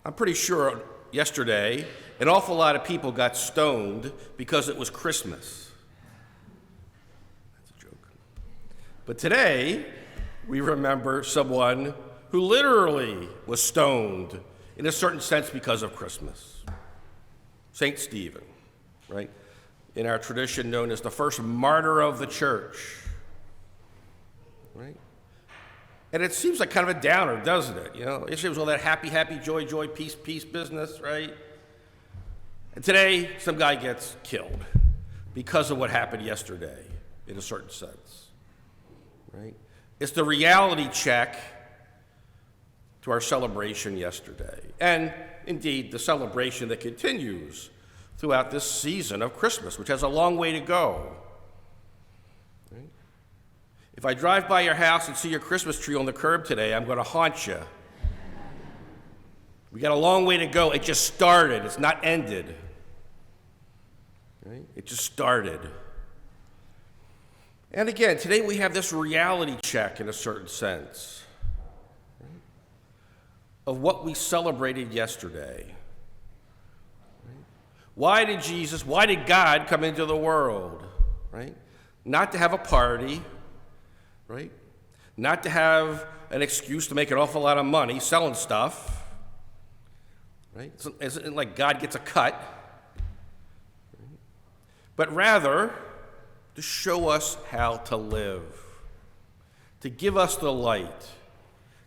I'm pretty sure yesterday an awful lot of people got stoned because it was Christmas. That's a joke. But today, we remember someone who literally was stoned in a certain sense because of Christmas. St. Stephen, right? In our tradition known as the first martyr of the church, right? And it seems like kind of a downer, doesn't it? You know, it was all that happy, happy, joy, joy, peace, peace business, right? And today, some guy gets killed because of what happened yesterday, in a certain sense, right? It's the reality check to our celebration yesterday, and indeed the celebration that continues throughout this season of Christmas, which has a long way to go. Right? If I drive by your house and see your Christmas tree on the curb today, I'm going to haunt you. We got a long way to go. It just started. It's not ended. Right? It just started. And again, today we have this reality check in a certain sense, right, of what we celebrated yesterday. Right? Why did God come into the world? Right? Not to have a party, right? Not to have an excuse to make an awful lot of money selling stuff, right? It's not like God gets a cut, right? But rather to show us how to live, to give us the light,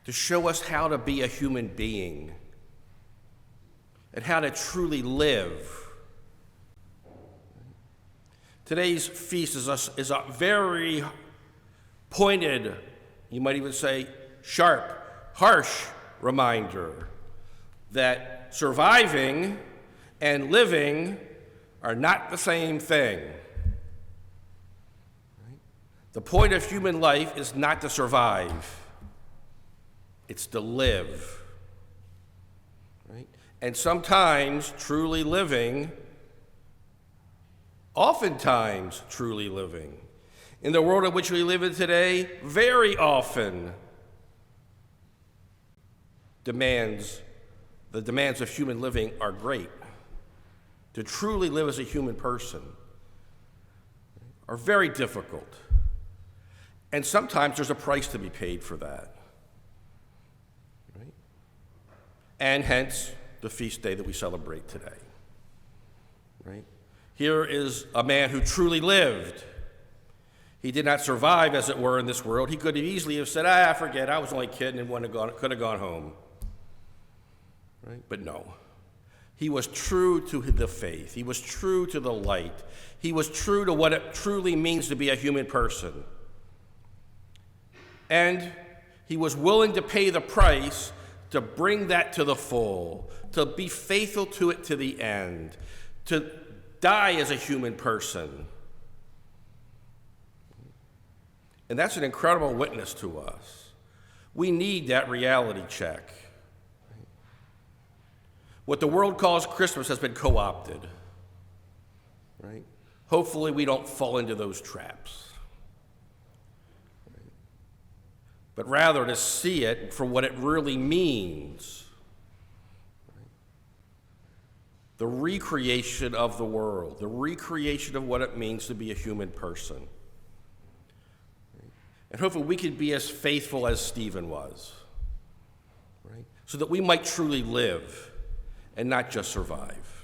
to show us how to be a human being and how to truly live. Today's feast is a very pointed, you might even say sharp, harsh reminder that surviving and living are not the same thing. The point of human life is not to survive, it's to live. Right? And sometimes truly living, oftentimes truly living, in the world in which we live in today, very often the demands of human living are great. To truly live as a human person are very difficult. And sometimes there's a price to be paid for that. Right? And hence, the feast day that we celebrate today. Right? Here is a man who truly lived. He did not survive, as it were, in this world. He could have easily have said, forget, I was only kidding and could have gone home. Right? But no. He was true to the faith. He was true to the light. He was true to what it truly means to be a human person. And he was willing to pay the price to bring that to the full, to be faithful to it to the end, to die as a human person. And that's an incredible witness to us. We need that reality check. What the world calls Christmas has been co-opted. Right? Hopefully we don't fall into those traps. But rather to see it for what it really means. The recreation of the world, the recreation of what it means to be a human person. And hopefully we can be as faithful as Stephen was, right? So that we might truly live and not just survive.